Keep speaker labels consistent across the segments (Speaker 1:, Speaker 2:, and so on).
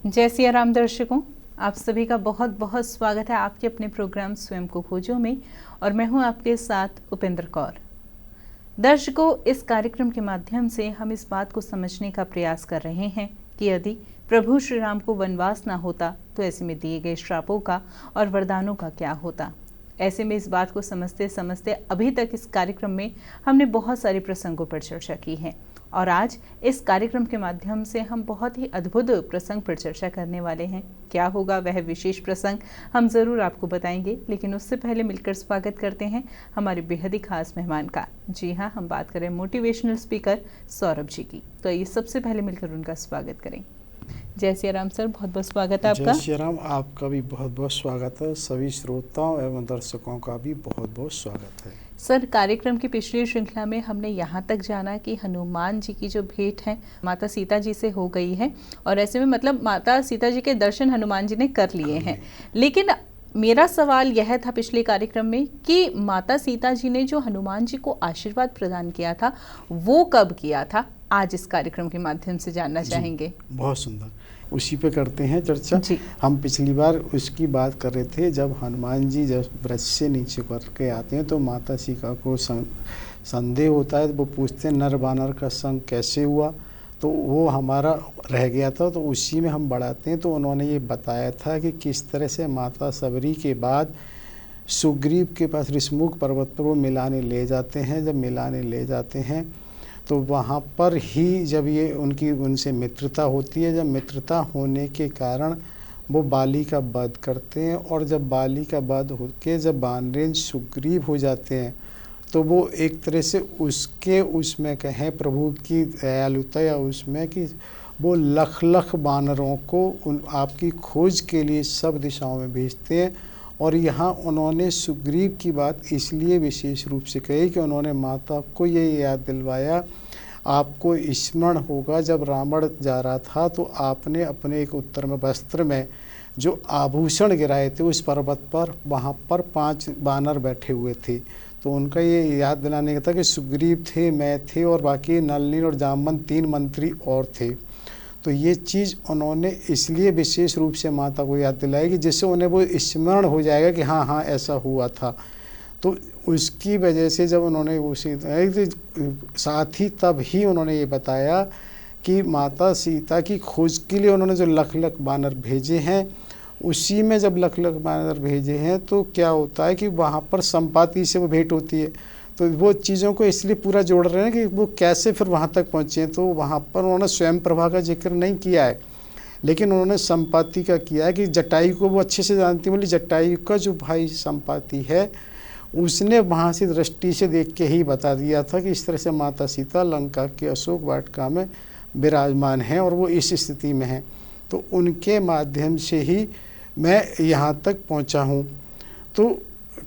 Speaker 1: जय सिया राम दर्शकों, आप सभी का बहुत बहुत स्वागत है आपके अपने प्रोग्राम स्वयं को खोजो में। और मैं हूं आपके साथ उपेंद्र कौर। दर्शकों, इस कार्यक्रम के माध्यम से हम इस बात को समझने का प्रयास कर रहे हैं कि यदि प्रभु श्री राम को वनवास ना होता तो ऐसे में दिए गए श्रापों का और वरदानों का क्या होता। ऐसे में इस बात को समझते समझते अभी तक इस कार्यक्रम में हमने बहुत सारे प्रसंगों पर चर्चा की है और आज इस कार्यक्रम के माध्यम से हम बहुत ही अद्भुत प्रसंग पर चर्चा करने वाले हैं। क्या होगा वह विशेष प्रसंग हम ज़रूर आपको बताएंगे, लेकिन उससे पहले मिलकर स्वागत करते हैं हमारे बेहद ही खास मेहमान का। जी हाँ, हम बात करें मोटिवेशनल स्पीकर सौरभ जी की। तो ये सबसे पहले मिलकर उनका स्वागत करें। जय सिया राम सर, बहुत बहुत स्वागत है आपका।
Speaker 2: जय श्री राम, आपका भी बहुत बहुत स्वागत है। सभी श्रोताओं एवं दर्शकों का भी बहुत बहुत स्वागत है।
Speaker 1: सर, कार्यक्रम की पिछली श्रृंखला में हमने यहाँ तक जाना कि हनुमान जी की जो भेंट है माता सीता जी से हो गई है और ऐसे में मतलब माता सीता जी के दर्शन हनुमान जी ने कर लिए हैं। लेकिन मेरा सवाल यह था पिछले कार्यक्रम में कि माता सीता जी ने जो हनुमान जी को आशीर्वाद प्रदान किया था वो कब किया था, आज इस कार्यक्रम के माध्यम से जानना चाहेंगे।
Speaker 2: बहुत सुंदर, उसी पे करते हैं चर्चा। हम पिछली बार उसकी बात कर रहे थे, जब हनुमान जी जब वृक्ष से नीचे करके आते हैं तो माता सीता को संदेह होता है। वो पूछते हैं नर बानर का संग कैसे हुआ, तो वो हमारा रह गया था, तो उसी में हम बढ़ाते हैं। तो उन्होंने ये बताया था कि किस तरह से माता सबरी के बाद सुग्रीव के पास ऋषमुख पर्वत पर वो मिलाने ले जाते हैं। जब मिलाने ले जाते हैं तो वहाँ पर ही जब ये उनसे मित्रता होती है, जब मित्रता होने के कारण वो बाली का वध करते हैं। और जब बाली का वध होके जब वानरेंद्र सुग्रीव हो जाते हैं तो वो एक तरह से उसमें कहें प्रभु की दयालुता या उसमें कि वो लख लख वानरों को आपकी खोज के लिए सब दिशाओं में भेजते हैं। और यहाँ उन्होंने सुग्रीव की बात इसलिए विशेष रूप से कही कि उन्होंने माता को ये याद दिलवाया, आपको स्मरण होगा जब रावण जा रहा था तो आपने अपने एक उत्तर में वस्त्र में जो आभूषण गिराए थे उस पर्वत पर, वहाँ पर 5 वानर बैठे हुए थे। तो उनका ये याद दिलाने का था कि सुग्रीव थे, मैं थे और बाकी नल नील और जामवंत 3 मंत्री और थे। तो ये चीज़ उन्होंने इसलिए विशेष रूप से माता को याद दिलाई कि जिससे उन्हें वो स्मरण हो जाएगा कि हाँ हाँ ऐसा हुआ था। तो उसकी वजह से जब उन्होंने उसी साथ ही तब ही उन्होंने ये बताया कि माता सीता की खोज के लिए उन्होंने जो लख लख वानर भेजे हैं, उसी में जब लख लख वानर भेजे हैं तो क्या होता है कि वहाँ पर संपाति से वो भेंट होती है। तो वो चीज़ों को इसलिए पूरा जोड़ रहे हैं कि वो कैसे फिर वहाँ तक पहुँचे। तो वहाँ पर उन्होंने स्वयं प्रभा का जिक्र नहीं किया है, लेकिन उन्होंने संपाति का किया है कि जटायु को वो अच्छे से जानती, बोली जटायु का जो भाई संपाति है उसने वहाँ से दृष्टि से देख के ही बता दिया था कि इस तरह से माता सीता लंका के अशोक वाटिका में विराजमान हैं और वो इस स्थिति में हैं। तो उनके माध्यम से ही मैं यहाँ तक पहुँचा हूँ। तो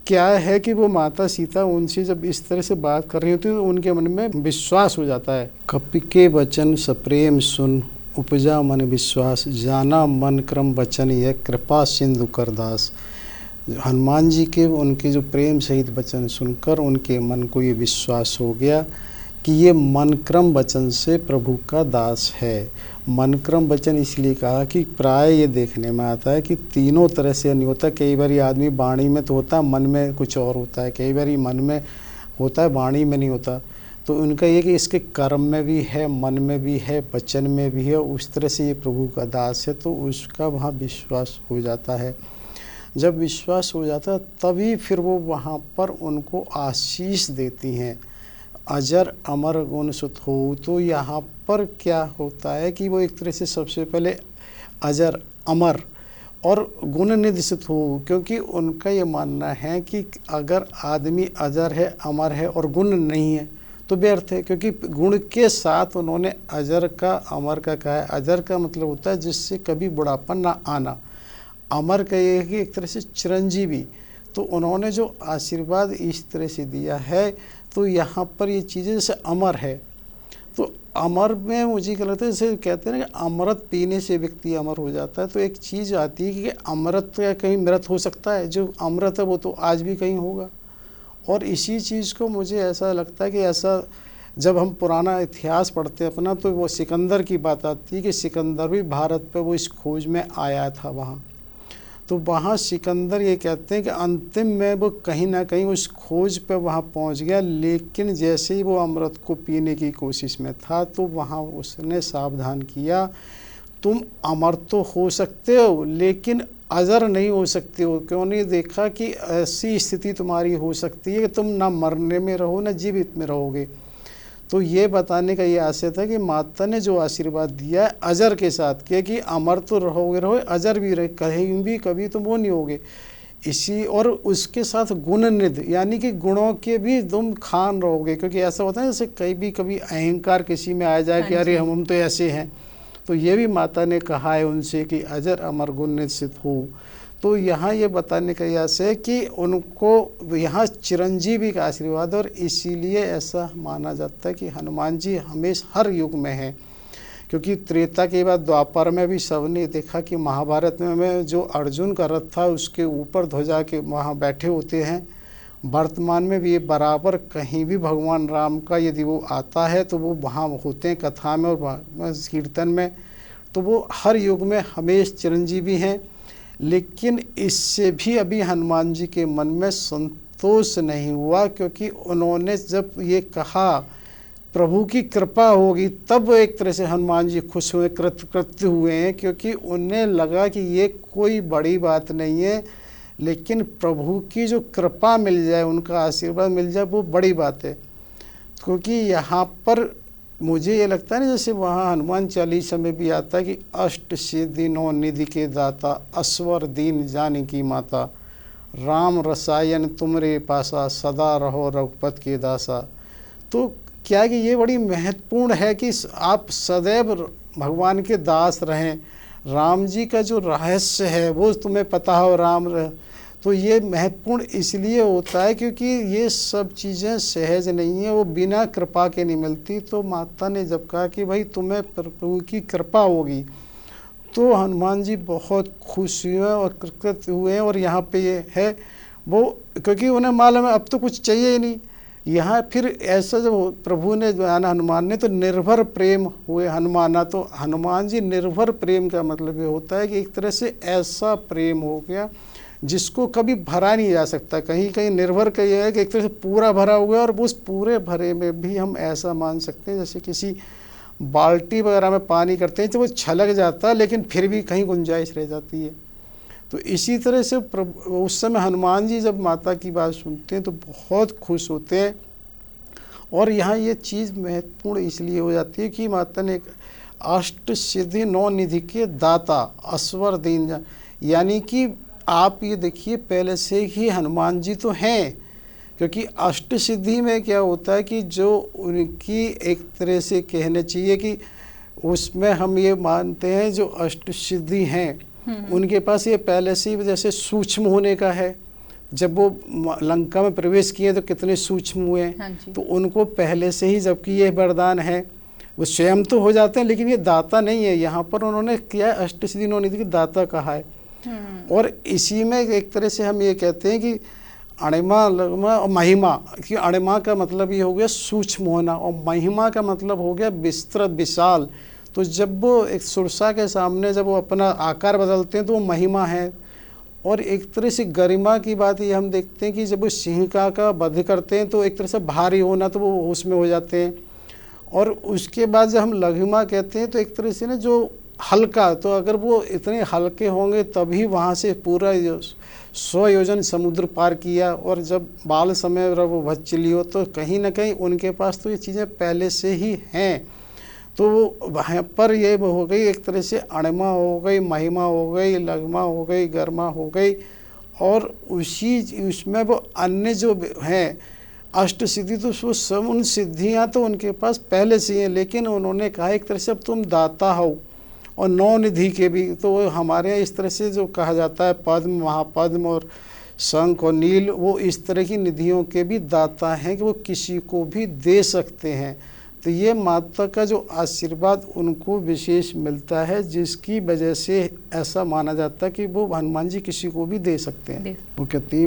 Speaker 2: क्या है कि वो माता सीता उनसे जब इस तरह से बात कर रही होती है तो उनके मन में विश्वास हो जाता है। कपि के वचन सप्रेम सुन, उपजा मन विश्वास, जाना मन क्रम वचन यह कृपा सिंधु करदास। हनुमान जी के उनके जो प्रेम सहित वचन सुनकर उनके मन को ये विश्वास हो गया कि ये मनक्रम वचन से प्रभु का दास है। मनक्रम वचन इसलिए कहा कि प्राय ये देखने में आता है कि तीनों तरह से नहीं होता। कई बार आदमी वाणी में तो होता है, मन में कुछ और होता है, कई बार मन में होता है, वाणी में नहीं होता। तो उनका ये कि इसके कर्म में भी है, मन में भी है, वचन में भी है, उस तरह से ये प्रभु का दास है। तो उसका वहाँ विश्वास हो जाता है। जब विश्वास हो जाता है तभी फिर वो वहाँ पर उनको आशीष देती हैं, अजर अमर गुण सुत हो। तो यहाँ पर क्या होता है कि वो एक तरह से सबसे पहले अजर अमर और गुण निधिसित हो, क्योंकि उनका ये मानना है कि अगर आदमी अजर है, अमर है और गुण नहीं है तो व्यर्थ है। क्योंकि गुण के साथ उन्होंने अजर का अमर का कहा है। अजर का मतलब होता है जिससे कभी बुढ़ापा ना आना, अमर का ये है कि एक तरह से चिरंजीवी। तो उन्होंने जो आशीर्वाद इस तरह से दिया है, तो यहाँ पर ये चीज़ें जैसे अमर है, तो अमर में मुझे क्या लगता है जैसे कहते हैं ना कि अमृत पीने से व्यक्ति अमर हो जाता है। तो एक चीज़ आती है कि अमृत या कहीं मृत हो सकता है, जो अमृत है वो तो आज भी कहीं होगा। और इसी चीज़ को मुझे ऐसा लगता है कि ऐसा जब हम पुराना इतिहास पढ़ते हैं अपना, तो वो सिकंदर की बात आती है कि सिकंदर भी भारत पे वो इस खोज में आया था वहाँ। तो वहाँ सिकंदर ये कहते हैं कि अंतिम में वो कहीं ना कहीं उस खोज पे वहाँ पहुँच गया, लेकिन जैसे ही वो अमृत को पीने की कोशिश में था तो वहाँ उसने सावधान किया, तुम अमर तो हो सकते हो लेकिन अजर नहीं हो सकते हो। क्यों नहीं देखा कि ऐसी स्थिति तुम्हारी हो सकती है कि तुम ना मरने में रहो ना जीवित में रहोगे। तो ये बताने का ये आशय था कि माता ने जो आशीर्वाद दिया है अजर के साथ कि अमर तो रहोगे अजर भी रहे, कहीं भी कभी तुम वो नहीं होगे। इसी और उसके साथ गुणनिध यानी कि गुणों के भी तुम खान रहोगे, क्योंकि ऐसा होता है जैसे कभी अहंकार किसी में आ जाए कि अरे हम तो ऐसे हैं। तो ये भी माता ने कहा है उनसे कि अजर अमर गुण निश्चित हो। तो यहाँ ये बताने का यह है कि उनको यहाँ चिरंजीवी का आशीर्वाद, और इसीलिए ऐसा माना जाता है कि हनुमान जी हमेशा हर युग में हैं। क्योंकि त्रेता के बाद द्वापर में भी सबने देखा कि महाभारत में जो अर्जुन का रथ था उसके ऊपर ध्वजा के वहाँ बैठे होते हैं। वर्तमान में भी ये बराबर कहीं भी भगवान राम का यदि वो आता है तो वो वहाँ होते हैं कथा में और कीर्तन में। तो वो हर युग में हमेशा चिरंजीवी हैं। लेकिन इससे भी अभी हनुमान जी के मन में संतोष नहीं हुआ, क्योंकि उन्होंने जब ये कहा प्रभु की कृपा होगी तब एक तरह से हनुमान जी खुश हुए, कृतकृत्य हुए हैं, क्योंकि उन्हें लगा कि ये कोई बड़ी बात नहीं है, लेकिन प्रभु की जो कृपा मिल जाए, उनका आशीर्वाद मिल जाए, वो बड़ी बात है। क्योंकि यहाँ पर मुझे ये लगता है ना जैसे वहाँ हनुमान चालीसा में भी आता है कि अष्ट सिद्धि नौ निधि के दाता, अस्वर दीन जानकी माता, राम रसायन तुमरे पासा, सदा रहो रघुपत के दासा। तो क्या कि ये बड़ी महत्वपूर्ण है कि आप सदैव भगवान के दास रहें। राम जी का जो रहस्य है वो तुम्हें पता हो, राम तो ये महत्वपूर्ण इसलिए होता है क्योंकि ये सब चीज़ें सहज नहीं है, वो बिना कृपा के नहीं मिलती। तो माता ने जब कहा कि भाई तुम्हें प्रभु की कृपा होगी, तो हनुमान जी बहुत खुश हुए और कृतकृत हुए हैं। और यहाँ पे ये है वो, क्योंकि उन्हें मालूम है अब तो कुछ चाहिए ही नहीं। यहाँ फिर ऐसा जब प्रभु ने जाना हनुमान ने, तो निर्भर प्रेम हुए हनुमाना। तो हनुमान जी निर्भर प्रेम का मतलब ये होता है कि एक तरह से ऐसा प्रेम हो गया जिसको कभी भरा नहीं जा सकता। कहीं कहीं निर्भर का यह है कि एक तरह से पूरा भरा हुआ है, और उस पूरे भरे में भी हम ऐसा मान सकते हैं जैसे किसी बाल्टी वगैरह में पानी करते हैं तो वो छलक जाता है, लेकिन फिर भी कहीं गुंजाइश रह जाती है। तो इसी तरह से उस समय हनुमान जी जब माता की बात सुनते हैं तो बहुत खुश होते हैं। और यहाँ ये चीज़ महत्वपूर्ण इसलिए हो जाती है कि माता ने अष्ट सिद्धि नौ निधि के दाता, अस्वर दीन, यानी कि आप ये देखिए पहले से ही हनुमान जी तो हैं। क्योंकि अष्ट सिद्धि में क्या होता है कि जो उनकी एक तरह से कहना चाहिए कि उसमें हम ये मानते हैं जो अष्ट सिद्धि हैं उनके पास ये पहले से ही जैसे सूक्ष्म होने का है। जब वो लंका में प्रवेश किए तो कितने सूक्ष्म हुए, तो उनको पहले से ही, जबकि ये वरदान है, वो स्वयं तो हो जाते हैं लेकिन ये दाता नहीं है। यहाँ पर उन्होंने किया अष्ट सिद्धि नौ निधि की दाता कहा है। और इसी में एक तरह से हम ये कहते हैं कि अणिमा लगमा और महिमा, कि अणिमा का मतलब ये हो गया सूक्ष्म होना और महिमा का मतलब हो गया विस्तृत विशाल। तो जब वो एक सुरसा के सामने जब वो अपना आकार बदलते हैं तो वो महिमा है। और एक तरह से गरिमा की बात ये हम देखते हैं कि जब वो सिंहिका का वध करते हैं तो एक तरह से भारी होना, तो वो उसमें हो जाते हैं। और उसके बाद जब हम लघिमा कहते हैं तो एक तरह से ना जो हल्का, तो अगर वो इतने हल्के होंगे तभी वहाँ से पूरा 100 योजन समुद्र पार किया। और जब बाल समय वो भच्चली हो तो कहीं ना कहीं उनके पास तो ये चीज़ें पहले से ही हैं। तो वहाँ पर ये हो गई एक तरह से अणिमा हो गई, महिमा हो गई, लघिमा हो गई, गर्मा हो गई। और उसमें वो अन्य जो हैं अष्ट सिद्धि, तो वो सब उन सिद्धियाँ तो उनके पास पहले से हैं, लेकिन उन्होंने कहा एक तरह से अब तुम दाता हो। और नौ निधि के भी, तो वो हमारे यहाँ इस तरह से जो कहा जाता है पद्म, महापद्म और शंख और नील, वो इस तरह की निधियों के भी दाता हैं कि वो किसी को भी दे सकते हैं। तो ये माता का जो आशीर्वाद उनको विशेष मिलता है, जिसकी वजह से ऐसा माना जाता है कि वो हनुमान जी किसी को भी दे सकते हैं। वो कहती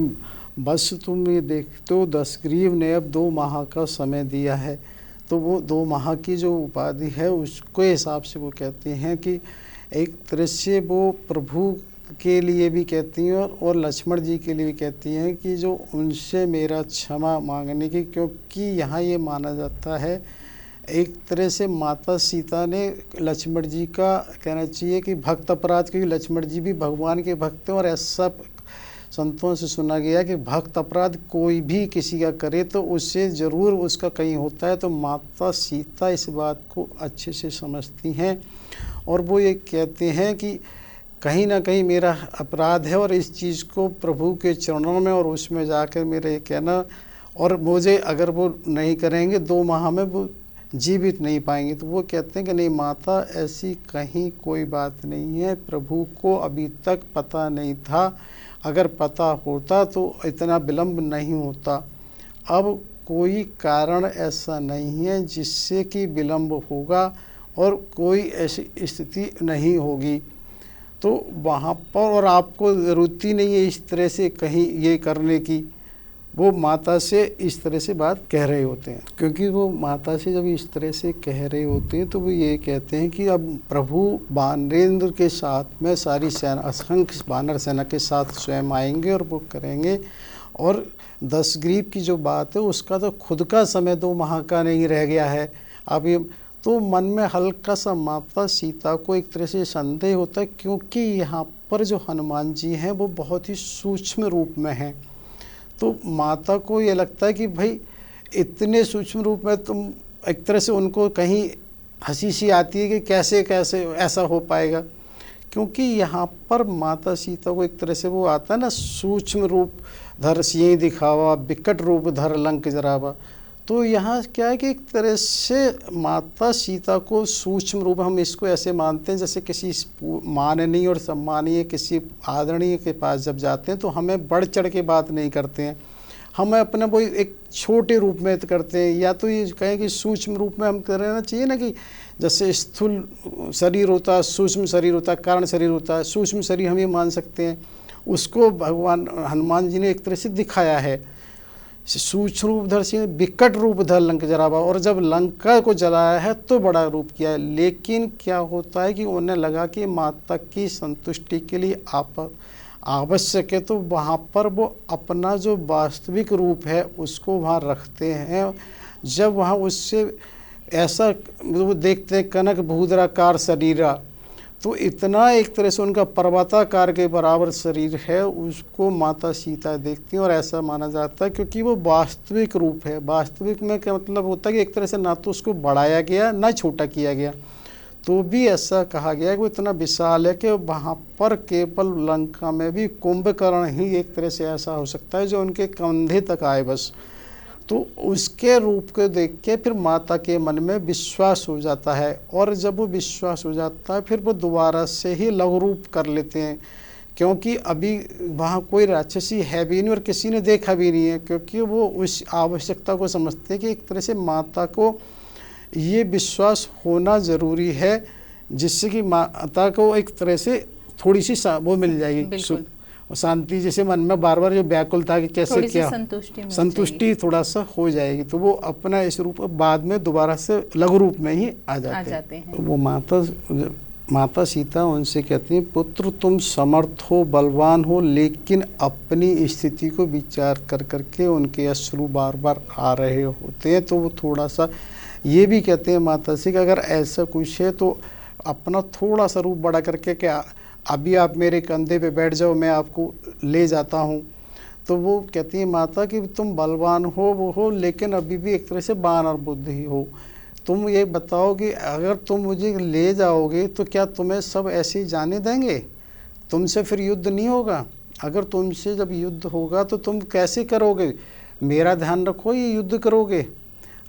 Speaker 2: बस तुम ये देखते हो 10 ग्रीव ने अब 2 माह का समय दिया है। तो वो 2 माह की जो उपाधि है उसके हिसाब से वो कहते हैं कि एक तरह से वो प्रभु के लिए भी कहती हैं और लक्ष्मण जी के लिए भी कहती हैं कि जो उनसे मेरा क्षमा मांगने की, क्योंकि यहाँ ये माना जाता है एक तरह से माता सीता ने लक्ष्मण जी का कहना चाहिए कि भक्त अपराध, क्योंकि लक्ष्मण जी भी भगवान के भक्त हैं और ऐसा संतों से सुना गया कि भक्त अपराध कोई भी किसी का करे तो उससे ज़रूर उसका कहीं होता है। तो माता सीता इस बात को अच्छे से समझती हैं और वो ये कहते हैं कि कहीं ना कहीं मेरा अपराध है और इस चीज़ को प्रभु के चरणों में और उसमें जाकर मेरा ये कहना, और मुझे अगर वो नहीं करेंगे 2 माह में वो जीवित नहीं पाएंगे। तो वो कहते हैं कि नहीं माता, ऐसी कहीं कोई बात नहीं है, प्रभु को अभी तक पता नहीं था, अगर पता होता तो इतना विलम्ब नहीं होता। अब कोई कारण ऐसा नहीं है जिससे कि विलम्ब होगा और कोई ऐसी स्थिति नहीं होगी। तो वहाँ पर और आपको ज़रूरत ही नहीं है इस तरह से कहीं ये करने की। वो माता से इस तरह से बात कह रहे होते हैं, क्योंकि वो माता से जब इस तरह से कह रहे होते हैं तो वो ये कहते हैं कि अब प्रभु वानरेंद्र के साथ में सारी सेना, असंख्य वानर सेना के साथ स्वयं आएंगे और वो करेंगे। और 10 ग्रीव की जो बात है उसका तो खुद का समय 2 माह का नहीं रह गया है। अब ये तो मन में हल्का सा माता सीता को एक तरह से संदेह होता है, क्योंकि यहाँ पर जो हनुमान जी हैं वो बहुत ही सूक्ष्म रूप में हैं। तो माता को ये लगता है कि भाई इतने सूक्ष्म रूप में तुम, एक तरह से उनको कहीं हंसी सी आती है कि कैसे कैसे ऐसा हो पाएगा, क्योंकि यहाँ पर माता सीता को एक तरह से वो आता है ना, सूक्ष्म रूप धर सिंह दिखावा, विकट रूप धर लंक जरावा। तो यहाँ क्या है कि एक तरह से माता सीता को सूक्ष्म रूप, हम इसको ऐसे मानते हैं जैसे किसी माननीय और सम्मानीय किसी आदरणीय के पास जब जाते हैं तो हमें बढ़ चढ़ के बात नहीं करते हैं, हमें अपना वो एक छोटे रूप में करते हैं। या तो ये कहें कि सूक्ष्म रूप में हम करना चाहिए ना, कि जैसे स्थूल शरीर होता है, सूक्ष्म शरीर होता है, कारण शरीर होता है। सूक्ष्म शरीर हम ये मान सकते हैं, उसको भगवान हनुमान जी ने एक तरह से दिखाया है। सूक्ष्म रूप धर सिंह विकट रूप धर लंक जरावा, और जब लंका को जलाया है तो बड़ा रूप किया है। लेकिन क्या होता है कि उन्हें लगा कि माता की संतुष्टि के लिए आवश्यक है, तो वहाँ पर वो अपना जो वास्तविक रूप है उसको वहाँ रखते हैं। जब वहाँ उससे ऐसा वो देखते हैं कनक भूधराकार शरीरा, तो इतना एक तरह से उनका पर्वताकार के बराबर शरीर है, उसको माता सीता देखती हैं। और ऐसा माना जाता है क्योंकि वो वास्तविक रूप है। वास्तविक में क्या मतलब होता है कि एक तरह से ना तो उसको बढ़ाया गया ना छोटा किया गया, तो भी ऐसा कहा गया है कि वो इतना विशाल है कि वहाँ पर केवल लंका में भी कुंभकर्ण ही एक तरह से ऐसा हो सकता है जो उनके कंधे तक आए बस। तो उसके रूप को देख के फिर माता के मन में विश्वास हो जाता है, और जब वो विश्वास हो जाता है फिर वो दोबारा से ही लघु रूप कर लेते हैं, क्योंकि अभी वहाँ कोई राक्षसी है भी नहीं और किसी ने देखा भी नहीं है, क्योंकि वो उस आवश्यकता को समझते हैं कि एक तरह से माता को ये विश्वास होना ज़रूरी है, जिससे कि माता को एक तरह से थोड़ी सी वो मिल जाएगी शांति, जैसे मन में बार बार जो व्याकुलता कि कैसे क्या संतुष्टि थोड़ा सा हो जाएगी। तो वो अपना इस रूप बाद में दोबारा से लघु रूप में ही आ जाते हैं। वो माता सीता उनसे कहती हैं, पुत्र तुम समर्थ हो, बलवान हो, लेकिन अपनी स्थिति को विचार कर करके उनके अश्रु बार बार आ रहे होते हैं। तो वो थोड़ा सा ये भी कहते हैं माता से कि अगर ऐसा कुछ है तो अपना थोड़ा सा रूप बड़ा करके क्या अभी आप मेरे कंधे पे बैठ जाओ, मैं आपको ले जाता हूँ। तो वो कहती है माता कि तुम बलवान हो वो हो, लेकिन अभी भी एक तरह से बानर बुद्धि हो। तुम ये बताओ कि अगर तुम मुझे ले जाओगे तो क्या तुम्हें सब ऐसे ही जाने देंगे? तुमसे फिर युद्ध नहीं होगा। अगर तुमसे जब युद्ध होगा तो तुम कैसे करोगे? मेरा ध्यान रखो, ये युद्ध करोगे।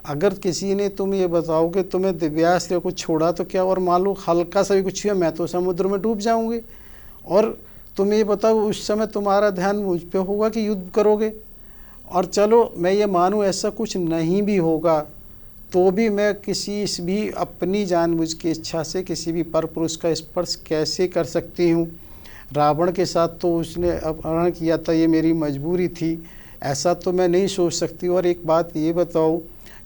Speaker 2: अगर किसी ने तुम ये बताओगे तुम्हें दिव्यास्त्र को छोड़ा तो क्या, और मान लो हल्का सा भी कुछ हुआ मैं तो समुद्र में डूब जाऊंगी। और तुम ये बताओ उस समय तुम्हारा ध्यान मुझ पे होगा कि युद्ध करोगे। और चलो मैं ये मानूँ ऐसा कुछ नहीं भी होगा तो भी मैं किसी भी अपनी जानबूझ की इच्छा से किसी भी परपुरुष का स्पर्श कैसे कर सकती हूँ? रावण के साथ तो उसने अपहरण किया था, ये मेरी मजबूरी थी, ऐसा तो मैं नहीं सोच सकती। और एक बात ये बताओ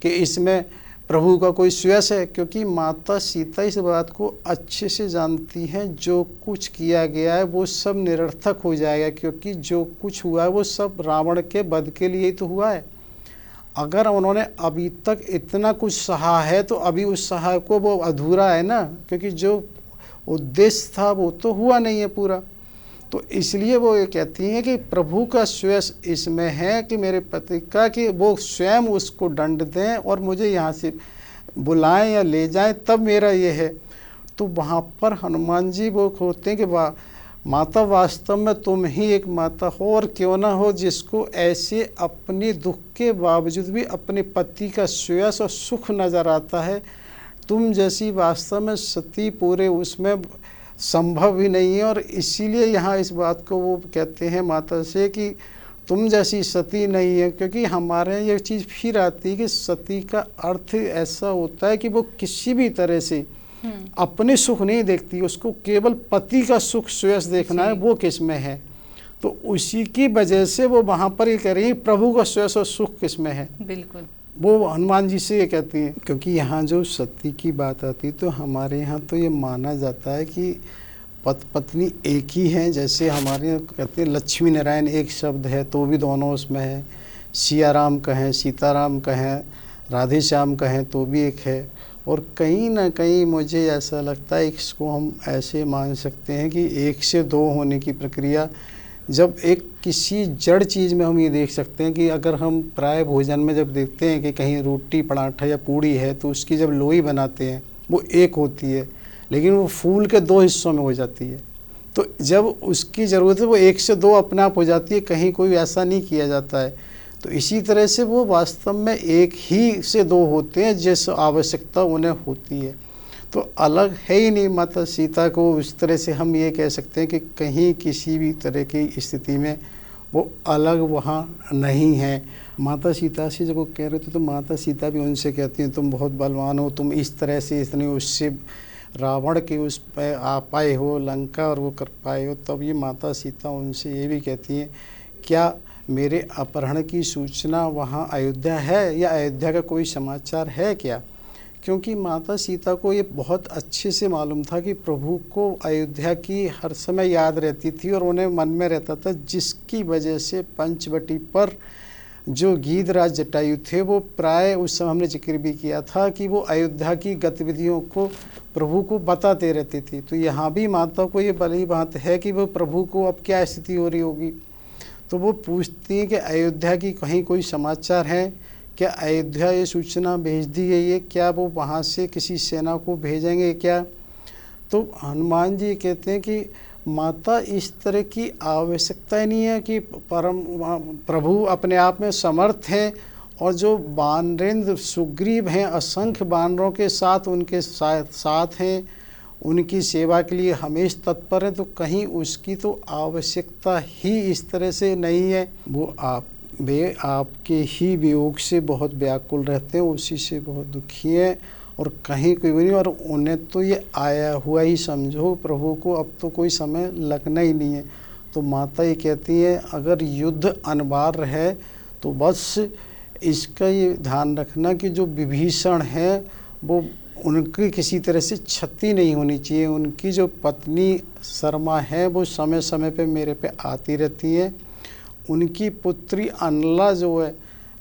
Speaker 2: कि इसमें प्रभु का कोई सुयश है, क्योंकि माता सीता इस बात को अच्छे से जानती हैं, जो कुछ किया गया है वो सब निरर्थक हो जाएगा, क्योंकि जो कुछ हुआ है वो सब रावण के वध के लिए ही तो हुआ है। अगर उन्होंने अभी तक इतना कुछ सहा है तो अभी उस सहा को वो अधूरा है ना, क्योंकि जो उद्देश्य था वो तो हुआ नहीं है पूरा। तो इसलिए वो ये कहती हैं कि प्रभु का सुयश इसमें है कि मेरे पति का, कि वो स्वयं उसको दंड दें और मुझे यहाँ से बुलाएं या ले जाएं, तब मेरा ये है। तो वहाँ पर हनुमान जी वो होते हैं कि माता वास्तव में तुम ही एक माता हो, और क्यों ना हो जिसको ऐसे अपने दुख के बावजूद भी अपने पति का सुयश और सुख नज़र आता है। तुम जैसी वास्तव में सती पूरे उसमें संभव ही नहीं है। और इसीलिए यहाँ इस बात को वो कहते हैं माता से कि तुम जैसी सती नहीं है, क्योंकि हमारे यहाँ ये चीज़ फिर आती है कि सती का अर्थ ऐसा होता है कि वो किसी भी तरह से अपने सुख नहीं देखती, उसको केवल पति का सुख सुयश देखना है, वो किस में है। तो उसी की वजह से वो वहाँ पर ये कह रही है प्रभु का सुयश और सुख किस में है।
Speaker 1: बिल्कुल
Speaker 2: वो हनुमान जी से ये कहती हैं, क्योंकि यहाँ जो सती की बात आती तो हमारे यहाँ तो ये माना जाता है कि पत्नी एक ही हैं। जैसे हमारे यहाँ कहते हैं लक्ष्मी नारायण एक शब्द है तो भी दोनों उसमें है, सिया राम कहें, सीताराम कहें, राधे श्याम कहें तो भी एक है। और कहीं ना कहीं मुझे ऐसा लगता है इसको हम ऐसे मान सकते हैं कि एक से दो होने की प्रक्रिया, जब एक किसी जड़ चीज़ में हम ये देख सकते हैं कि अगर हम प्राय भोजन में जब देखते हैं कि कहीं रोटी पराठा या पूड़ी है तो उसकी जब लोई बनाते हैं वो एक होती है, लेकिन वो फूल के दो हिस्सों में हो जाती है। तो जब उसकी ज़रूरत है वो एक से दो अपने आप हो जाती है, कहीं कोई ऐसा नहीं किया जाता है। तो इसी तरह से वो वास्तव में एक ही से दो होते हैं जिस आवश्यकता उन्हें होती है। तो अलग है ही नहीं माता सीता को, उस तरह से हम ये कह सकते हैं कि कहीं किसी भी तरह की स्थिति में वो अलग वहाँ नहीं है। माता सीता से जब वो कह रहे थे तो माता सीता भी उनसे कहती हैं तुम बहुत बलवान हो, तुम इस तरह से इतने उससे रावण के उस पर आ पाए हो लंका और वो कर पाए हो। तब ये माता सीता उनसे ये भी कहती हैं क्या मेरे अपहरण की सूचना वहाँ अयोध्या है या अयोध्या का कोई समाचार है क्या? क्योंकि माता सीता को ये बहुत अच्छे से मालूम था कि प्रभु को अयोध्या की हर समय याद रहती थी और उन्हें मन में रहता था, जिसकी वजह से पंचवटी पर जो गीधराज जटायु थे वो प्राय उस समय हमने जिक्र भी किया था कि वो अयोध्या की गतिविधियों को प्रभु को बताते रहते थे। तो यहाँ भी माता को ये बड़ी बात है कि वो प्रभु को अब क्या स्थिति हो रही होगी। तो वो पूछती हैं कि अयोध्या की कहीं कोई समाचार है क्या? अयोध्या ये सूचना भेज दी गई है क्या? वो वहाँ से किसी सेना को भेजेंगे क्या? तो हनुमान जी कहते हैं कि माता इस तरह की आवश्यकता नहीं है कि प्रभु अपने आप में समर्थ हैं और जो वानरेंद्र सुग्रीव हैं असंख्य वानरों के साथ उनके साथ हैं, उनकी सेवा के लिए हमेशा तत्पर है। तो कहीं उसकी तो आवश्यकता ही इस तरह से नहीं है। वो वे आपके ही वियोग से बहुत व्याकुल रहते हैं, उसी से बहुत दुखी हैं और कहीं कोई नहीं। और उन्हें तो ये आया हुआ ही समझो, प्रभु को अब तो कोई समय लगना ही नहीं है। तो माता ये कहती है अगर युद्ध अनिवार्य है तो बस इसका ये ध्यान रखना कि जो विभीषण है वो उनकी किसी तरह से क्षति नहीं होनी चाहिए। उनकी जो पत्नी शर्मा है वो समय समय पे मेरे पे आती रहती है। उनकी पुत्री अनला जो है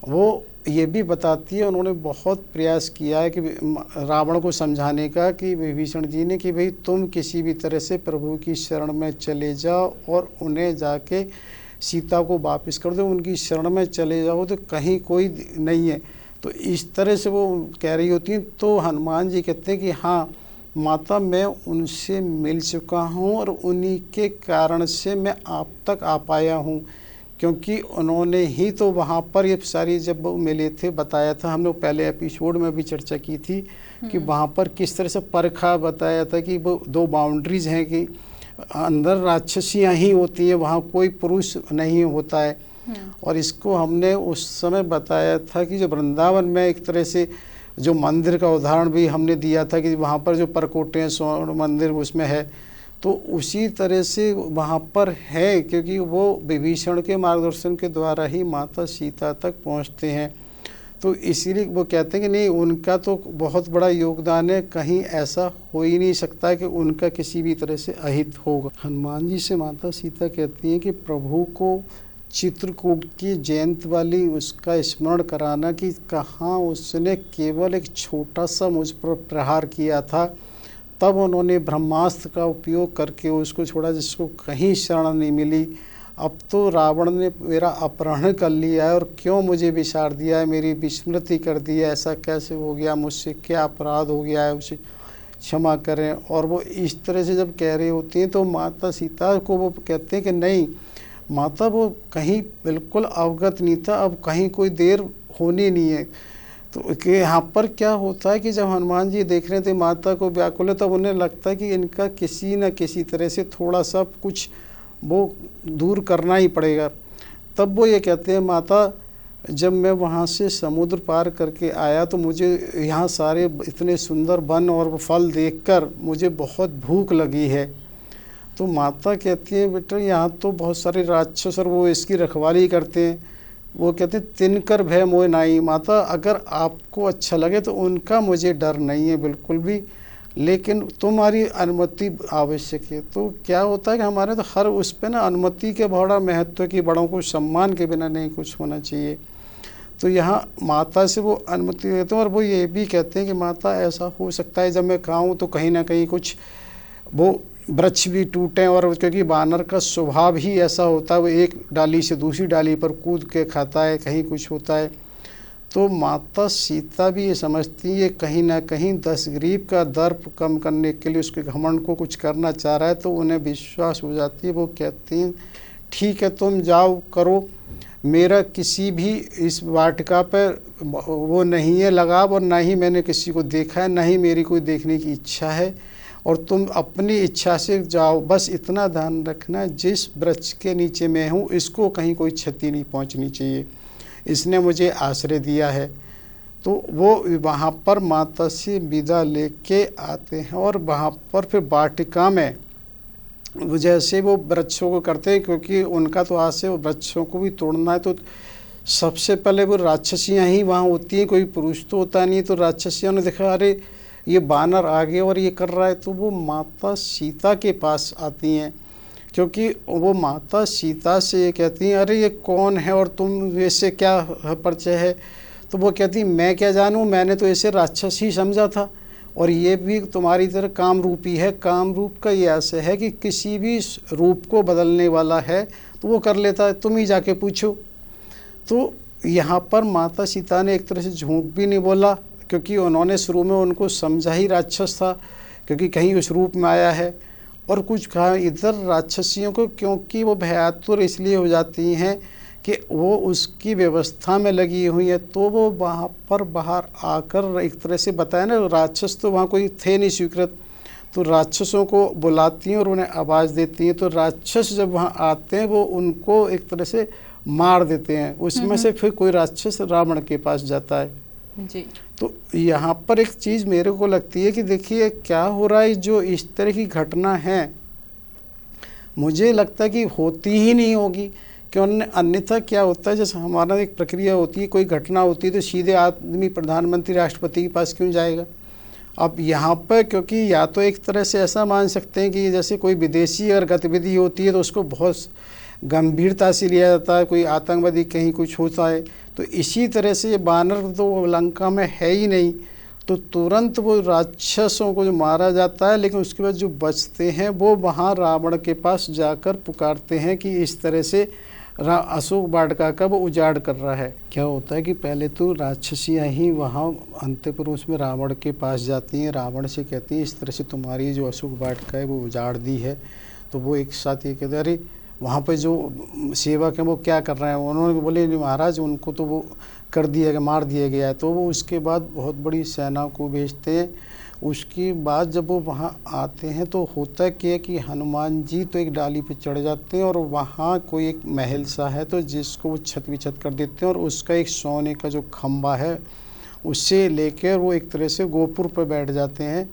Speaker 2: वो ये भी बताती है, उन्होंने बहुत प्रयास किया है कि रावण को समझाने का कि विभीषण जी ने कि भाई तुम किसी भी तरह से प्रभु की शरण में चले जाओ और उन्हें जाके सीता को वापस कर दो, उनकी शरण में चले जाओ तो कहीं कोई नहीं है। तो इस तरह से वो कह रही होती हैं। तो हनुमान जी कहते हैं कि हाँ माता मैं उनसे मिल चुका हूँ और उन्हीं के कारण से मैं आप तक आ पाया हूँ, क्योंकि उन्होंने ही तो वहाँ पर ये सारी जब मिले थे बताया था, हमने पहले एपिसोड में भी चर्चा की थी कि वहाँ पर किस तरह से परखा बताया था कि वो दो बाउंड्रीज हैं कि अंदर राक्षसियाँ ही होती हैं, वहाँ कोई पुरुष नहीं होता है। और इसको हमने उस समय बताया था कि जो वृंदावन में एक तरह से जो मंदिर का उदाहरण भी हमने दिया था कि वहाँ पर जो परकोटे स्वर्ण मंदिर उसमें है, तो उसी तरह से वहाँ पर है, क्योंकि वो विभीषण के मार्गदर्शन के द्वारा ही माता सीता तक पहुँचते हैं। तो इसीलिए वो कहते हैं कि नहीं, उनका तो बहुत बड़ा योगदान है, कहीं ऐसा हो ही नहीं सकता कि उनका किसी भी तरह से अहित होगा। हनुमान जी से माता सीता कहती हैं कि प्रभु को चित्रकूट की जयंती वाली उसका स्मरण कराना कि कहाँ उसने केवल एक छोटा सा मुझ पर प्रहार किया था, तब उन्होंने ब्रह्मास्त्र का उपयोग करके उसको छोड़ा, जिसको कहीं शरण नहीं मिली। अब तो रावण ने मेरा अपहरण कर लिया है और क्यों मुझे विसार दिया है, मेरी विस्मृति कर दी है, ऐसा कैसे हो गया, मुझसे क्या अपराध हो गया है, उसे क्षमा करें। और वो इस तरह से जब कह रही होती हैं तो माता सीता को वो कहते हैं कि नहीं माता, वो कहीं बिल्कुल अवगत नहीं था, अब कहीं कोई देर होनी नहीं है। तो कि यहाँ पर क्या होता है कि जब हनुमान जी देख रहे थे माता को व्याकुल है, तब उन्हें लगता है कि इनका किसी न किसी तरह से थोड़ा सा कुछ वो दूर करना ही पड़ेगा। तब वो ये कहते हैं, माता जब मैं वहाँ से समुद्र पार करके आया तो मुझे यहाँ सारे इतने सुंदर वन और फल देखकर मुझे बहुत भूख लगी है। तो माता कहती है, बेटा यहाँ तो बहुत सारे राक्षस और वो इसकी रखवाली करते हैं। वो कहते हैं, तिनकर भय मोह नाई। माता अगर आपको अच्छा लगे तो उनका मुझे डर नहीं है बिल्कुल भी, लेकिन तुम्हारी अनुमति आवश्यक है। तो क्या होता है कि हमारे तो हर उस पे ना अनुमति के बड़ा महत्व की, बड़ों को सम्मान के बिना नहीं कुछ होना चाहिए। तो यहाँ माता से वो अनुमति देते हैं और वो ये भी कहते हैं कि माता ऐसा हो सकता है जब मैं खाऊं तो कहीं ना कहीं कुछ वो वृक्ष भी टूटें, और क्योंकि बानर का स्वभाव ही ऐसा होता है, वो एक डाली से दूसरी डाली पर कूद के खाता है, कहीं कुछ होता है। तो माता सीता भी ये समझती है कहीं ना कहीं दशग्रीव का दर्प कम करने के लिए उसके घमंड को कुछ करना चाह रहा है, तो उन्हें विश्वास हो जाती है। वो कहती हैं, ठीक है तुम जाओ करो, मेरा किसी भी इस वाटिका पर वो नहीं है लगाव, और ना ही मैंने किसी को देखा है, ना ही मेरी कोई देखने की इच्छा है, और तुम अपनी इच्छा से जाओ। बस इतना ध्यान रखना, जिस वृक्ष के नीचे मैं हूँ इसको कहीं कोई क्षति नहीं पहुँचनी चाहिए, इसने मुझे आश्रय दिया है। तो वो वहाँ पर माता से विदा लेके आते हैं और वहाँ पर फिर वाटिका में जैसे वो वृक्षों को करते हैं, क्योंकि उनका तो आस है वृक्षों को भी तोड़ना है। तो सबसे पहले वो राक्षसियाँ ही वहाँ होती हैं, कोई पुरुष तो होता नहीं। तो राक्षसियों ने देखा, अरे ये बानर आ गए और ये कर रहा है, तो वो माता सीता के पास आती हैं, क्योंकि वो माता सीता से ये कहती हैं, अरे ये कौन है और तुम इससे क्या परिचय है। तो वो कहती, मैं क्या जानूँ, मैंने तो इसे राक्षस ही समझा था, और ये भी तुम्हारी तरह काम रूपी है। काम रूप का ये ऐसे है कि किसी भी रूप को बदलने वाला है तो वो कर लेता है, तुम ही जाके पूछो। तो यहाँ पर माता सीता ने एक तरह से झूठ भी नहीं बोला, क्योंकि उन्होंने शुरू में उनको समझा ही राक्षस था, क्योंकि कहीं उस रूप में आया है। और कुछ कहा इधर राक्षसियों को, क्योंकि वो भयातुर इसलिए हो जाती हैं कि वो उसकी व्यवस्था में लगी हुई है, तो वो वहाँ पर बाहर आकर एक तरह से बताया ना, राक्षस तो वहाँ कोई थे नहीं स्वीकृत, तो राक्षसों को बुलाती हैं और उन्हें आवाज़ देती हैं। तो राक्षस जब वहाँ आते हैं वो उनको एक तरह से मार देते हैं। उसमें से फिर कोई राक्षस रावण के पास जाता है
Speaker 1: जी।
Speaker 2: तो यहाँ पर एक चीज़ मेरे को लगती है कि देखिए क्या हो रहा है, जो इस तरह की घटना है मुझे लगता है कि होती ही नहीं होगी, क्यों अन्यथा क्या होता है, जैसे हमारा एक प्रक्रिया होती है, कोई घटना होती है तो सीधे आदमी प्रधानमंत्री राष्ट्रपति के पास क्यों जाएगा। अब यहाँ पर क्योंकि या तो एक तरह से ऐसा मान सकते हैं कि जैसे कोई विदेशी अगर गतिविधि होती है तो उसको बहुत गंभीरता से लिया जाता है, कोई आतंकवादी कहीं कुछ होता है, तो इसी तरह से ये बानर तो लंका में है ही नहीं, तो तुरंत वो राक्षसों को जो मारा जाता है, लेकिन उसके बाद जो बचते हैं वो वहाँ रावण के पास जाकर पुकारते हैं कि इस तरह से अशोक वाटिका का वो उजाड़ कर रहा है। क्या होता है कि पहले तो राक्षसियाँ ही वहाँ अंतपुर उसमें रावण के पास जाती हैं, रावण से कहती हैं इस तरह से तुम्हारी जो अशोक वाटिका है वो उजाड़ दी है। तो वो एक साथ ये कहते हैं, अरे वहाँ पे जो सेवक हैं वो क्या कर रहे हैं। उन्होंने बोले महाराज उनको तो वो कर दिया गया, मार दिया गया है। तो वो उसके बाद बहुत बड़ी सेना को भेजते हैं। उसके बाद जब वो वहाँ आते हैं तो होता क्या है कि हनुमान जी तो एक डाली पे चढ़ जाते हैं और वहाँ कोई एक महल सा है तो जिसको वो छत विछत कर देते हैं, और उसका एक सोने का जो खम्बा है उससे लेकर वो एक तरह से गोपुर पर बैठ जाते हैं।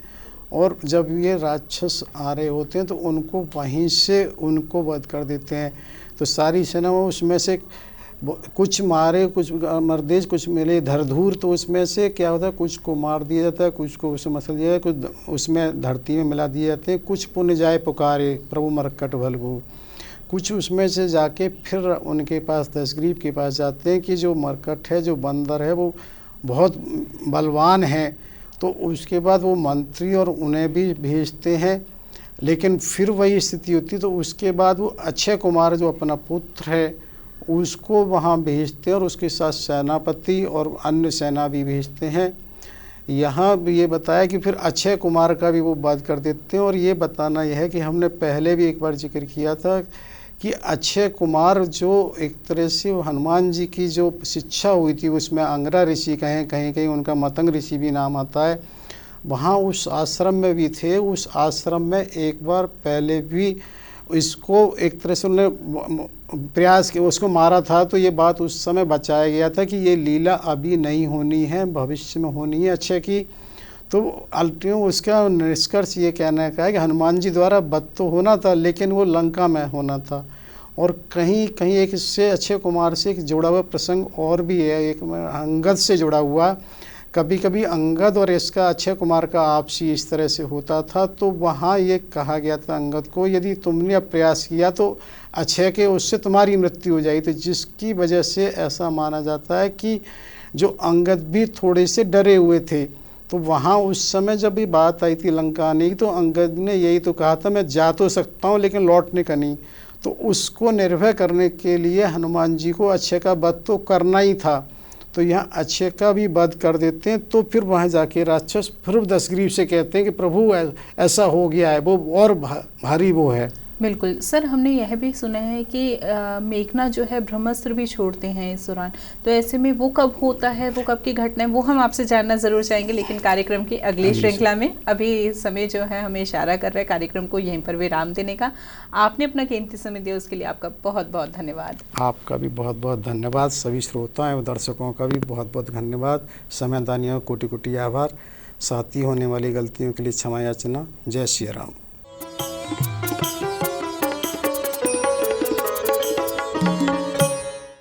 Speaker 2: और जब ये राक्षस आ रहे होते हैं तो उनको वहीं से उनको वध कर देते हैं। तो सारी सेना में उसमें से कुछ मारे, कुछ मर्देज, कुछ मिले धरधूर, तो उसमें से क्या होता है, कुछ को मार दिया जाता है, कुछ को उसमें मसल दिया जाता है, कुछ उसमें धरती में मिला दिए जाते हैं। कुछ पुण्य जाए पुकारे प्रभु मरकट भलगु, कुछ उसमें से जाके फिर उनके पास दशग्रीव के पास जाते हैं कि जो मरकट है, जो बंदर है, वो बहुत बलवान है। तो उसके बाद वो मंत्री और उन्हें भी भेजते हैं, लेकिन फिर वही स्थिति होती है। तो उसके बाद वो अक्षय कुमार जो अपना पुत्र है उसको वहाँ भेजते हैं और उसके साथ सेनापति और अन्य सेना भी भेजते हैं। यहाँ भी ये बताया कि फिर अक्षय कुमार का भी वो वध कर देते हैं। और ये बताना यह है कि हमने पहले भी एक बार जिक्र किया था कि अक्षय कुमार जो एक तरह से हनुमान जी की जो शिक्षा हुई थी, उसमें अंगरा ऋषि कहें, कहीं कहीं उनका मतंग ऋषि भी नाम आता है, वहाँ उस आश्रम में भी थे। उस आश्रम में एक बार पहले भी इसको एक तरह से उन्होंने प्रयास किया, उसको मारा था। तो ये बात उस समय बचाया गया था कि ये लीला अभी नहीं होनी है, भविष्य में होनी है अक्षय की। तो अल्टीमेटली उसका निष्कर्ष ये कहने का है कि हनुमान जी द्वारा वध तो होना था, लेकिन वो लंका में होना था। और कहीं कहीं एक इससे अक्षय कुमार से एक जुड़ा हुआ प्रसंग और भी है, एक अंगद से जुड़ा हुआ। कभी कभी अंगद और इसका अक्षय कुमार का आपसी इस तरह से होता था। तो वहाँ ये कहा गया था अंगद को, यदि तुमने अब प्रयास किया तो अक्षय के उससे तुम्हारी मृत्यु हो जाएगी। तो जिसकी वजह से ऐसा माना जाता है कि जो अंगद भी थोड़े से डरे हुए थे। तो वहाँ उस समय जब ये बात आई थी लंका आने की, तो अंगद ने यही तो कहा था, मैं जा तो सकता हूँ लेकिन लौटने का नहीं। तो उसको निर्भय करने के लिए हनुमान जी को अक्षय का वध तो करना ही था। तो यहाँ अक्षय का भी वध कर देते हैं। तो फिर वहाँ जाके राक्षस फिर दशग्रीव से कहते हैं कि प्रभु ऐसा हो गया है, वो और भारी वो है।
Speaker 1: बिल्कुल सर, हमने यह भी सुना है कि मेघना जो है ब्रह्मास्त्र भी छोड़ते हैं इस दौरान। तो ऐसे में वो कब होता है, वो कब की घटना है, वो हम आपसे जानना ज़रूर चाहेंगे, लेकिन कार्यक्रम की अगली श्रृंखला में। अभी समय जो है हमें इशारा कर रहा है कार्यक्रम को यहीं पर विराम देने का। आपने अपना कीमती समय दिया, उसके लिए आपका बहुत बहुत धन्यवाद।
Speaker 2: आपका भी बहुत बहुत धन्यवाद। सभी श्रोताओं एवं दर्शकों का भी बहुत बहुत धन्यवाद। समय दानियों कोटि कोटि आभार। साथ ही होने वाली गलतियों के लिए क्षमा याचना। जय श्री राम।